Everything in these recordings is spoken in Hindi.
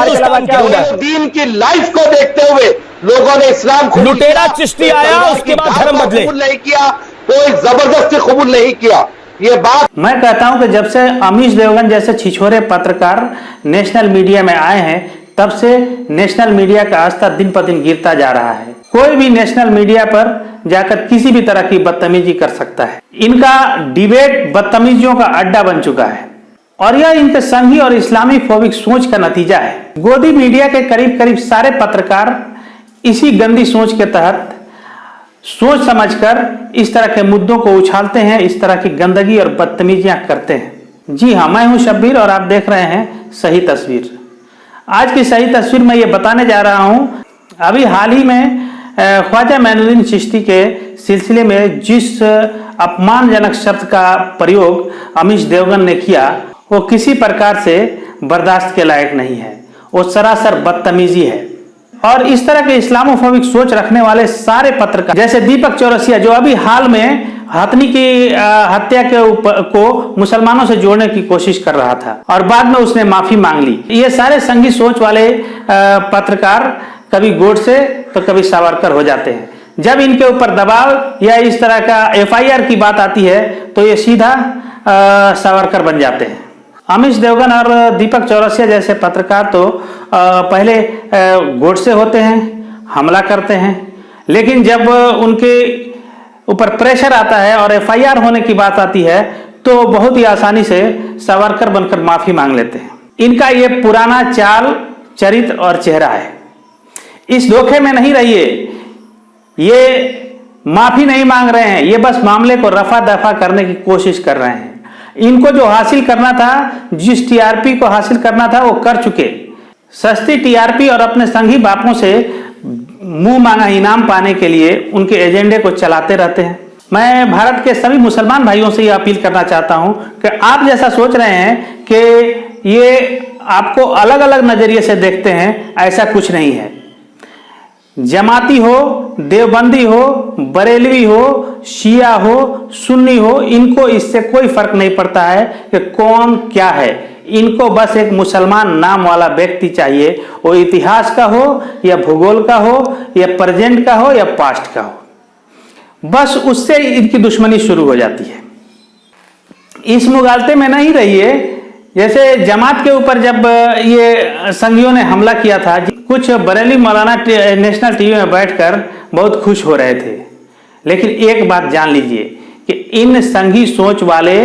दीन की लाइफ को देखते हुए लोगों ने इस्लाम को लुटेरा चिश्ती आया, उसके बाद धर्म बदले, नहीं किया, कोई जबरदस्ती कबूल नहीं किया। ये बात मैं कहता हूं कि जब से अमीश देवगन जैसे छिछोरे पत्रकार नेशनल मीडिया में आए हैं, तब से नेशनल मीडिया का स्तर दिन पर दिन गिरता जा रहा है। कोई भी नेशनल मीडिया पर जाकर किसी भी तरह की बदतमीजी कर सकता है। इनका डिबेट बदतमीजियों का अड्डा बन चुका है और यह इनके संघी और इस्लामी फोबिक सोच का नतीजा है। गोदी मीडिया के करीब करीब सारे पत्रकार इसी गंदी सोच के तहत सोच समझकर इस तरह के मुद्दों को उछालते हैं, इस तरह की गंदगी और बदतमीजियां करते हैं। जी हाँ, मैं हूं शब्बीर और आप देख रहे हैं सही तस्वीर। आज की सही तस्वीर में ये बताने जा रहा हूं, अभी हाल ही में ख्वाजा मोइनुद्दीन चिश्ती के सिलसिले में जिस अपमानजनक शब्द का प्रयोग अमीश देवगन ने किया, वो किसी प्रकार से बर्दाश्त के लायक नहीं है। वो सरासर बदतमीजी है और इस तरह के इस्लामोफोबिक सोच रखने वाले सारे पत्रकार जैसे दीपक चौरसिया, जो अभी हाल में हथनी की हत्या को मुसलमानों से जोड़ने की कोशिश कर रहा था और बाद में उसने माफी मांग ली, ये सारे संघी सोच वाले पत्रकार कभी गोडसे तो कभी सावरकर हो जाते हैं। जब इनके ऊपर दबाव या इस तरह का FIR की बात आती है तो ये सीधा सावरकर बन जाते हैं। अमीश देवगन और दीपक चौरसिया जैसे पत्रकार तो पहले गोडसे होते हैं, हमला करते हैं, लेकिन जब उनके ऊपर प्रेशर आता है और FIR होने की बात आती है तो बहुत ही आसानी से सावरकर बनकर माफी मांग लेते हैं। इनका ये पुराना चाल, चरित्र और चेहरा है। इस धोखे में नहीं रहिए, ये माफी नहीं मांग रहे हैं, ये बस मामले को रफा दफा करने की कोशिश कर रहे हैं। इनको जो हासिल करना था, जिस TRP को हासिल करना था, वो कर चुके। सस्ती TRP और अपने संघी बापों से मुंह मांगा इनाम पाने के लिए उनके एजेंडे को चलाते रहते हैं। मैं भारत के सभी मुसलमान भाइयों से ये अपील करना चाहता हूं कि आप जैसा सोच रहे हैं कि ये आपको अलग अलग नजरिए से देखते हैं, ऐसा कुछ नहीं है। जमाती हो, देवबंदी हो, बरेलवी हो, शिया हो, सुन्नी हो, इनको इससे कोई फर्क नहीं पड़ता है कि कौन क्या है। इनको बस एक मुसलमान नाम वाला व्यक्ति चाहिए, वो इतिहास का हो या भूगोल का हो या प्रेजेंट का हो या पास्ट का हो, बस उससे इनकी दुश्मनी शुरू हो जाती है। इस मुगालते में नहीं रहिए। जैसे जमात के ऊपर जब ये संघियों ने हमला किया था, कुछ बरेली मौलाना नेशनल टीवी में बैठकर बहुत खुश हो रहे थे, लेकिन एक बात जान लीजिए कि इन संघी सोच वाले,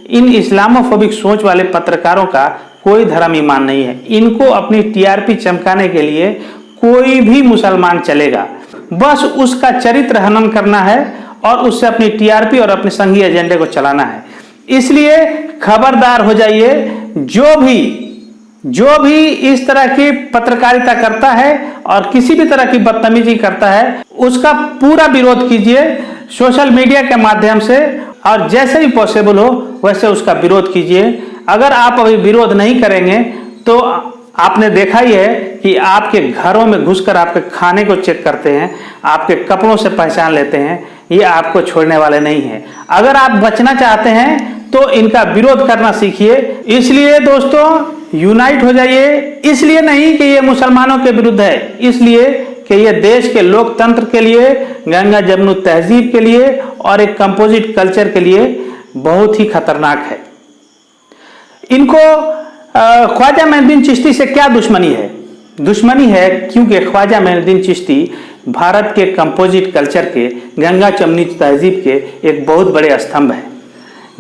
इन इस्लामोफोबिक सोच वाले पत्रकारों का कोई धर्म ईमान नहीं है। इनको अपनी TRP चमकाने के लिए कोई भी मुसलमान चलेगा, बस उसका चरित्र हनन करना है और उससे अपनी TRP और अपने संघी एजेंडे को चलाना है। इसलिए खबरदार हो जाइए, जो भी इस तरह की पत्रकारिता करता है और किसी भी तरह की बदतमीजी करता है, उसका पूरा विरोध कीजिए सोशल मीडिया के माध्यम से, और जैसे भी पॉसिबल हो वैसे उसका विरोध कीजिए। अगर आप अभी विरोध नहीं करेंगे तो आपने देखा ही है कि आपके घरों में घुसकर आपके खाने को चेक करते हैं, आपके कपड़ों से पहचान लेते हैं, ये आपको छोड़ने वाले नहीं हैं। अगर आप बचना चाहते हैं तो इनका विरोध करना सीखिए। इसलिए दोस्तों, यूनाइट हो जाइए। इसलिए नहीं कि ये मुसलमानों के विरुद्ध है, इसलिए कि ये देश के लोकतंत्र के लिए, गंगा जमुनी तहजीब के लिए और एक कंपोजिट कल्चर के लिए बहुत ही खतरनाक है। इनको ख्वाजा मोइनुद्दीन चिश्ती से क्या दुश्मनी है? दुश्मनी है क्योंकि ख्वाजा मोइनुद्दीन चिश्ती भारत के कंपोजिट कल्चर के, गंगा जमुनी तहजीब के एक बहुत बड़े स्तंभ हैं,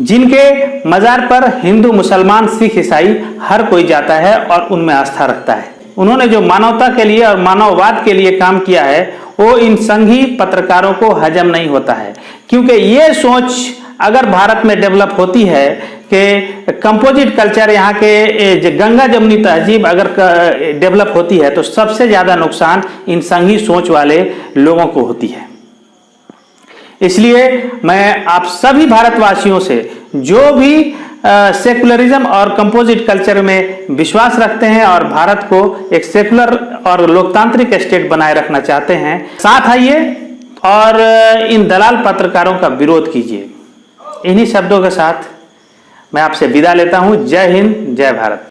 जिनके मजार पर हिंदू, मुसलमान, सिख, ईसाई हर कोई जाता है और उनमें आस्था रखता है। उन्होंने जो मानवता के लिए और मानववाद के लिए काम किया है, वो इन संघी पत्रकारों को हजम नहीं होता है, क्योंकि ये सोच अगर भारत में डेवलप होती है कि कंपोजिट कल्चर, यहाँ के गंगा जमुनी तहजीब अगर डेवलप होती है, तो सबसे ज्यादा नुकसान इन संघी सोच वाले लोगों को होती है। इसलिए मैं आप सभी भारतवासियों से, जो भी सेकुलरिज्म और कंपोजिट कल्चर में विश्वास रखते हैं और भारत को एक सेकुलर और लोकतांत्रिक स्टेट बनाए रखना चाहते हैं, साथ आइए और इन दलाल पत्रकारों का विरोध कीजिए। इन्हीं शब्दों के साथ मैं आपसे विदा लेता हूं। जय हिंद, जय भारत।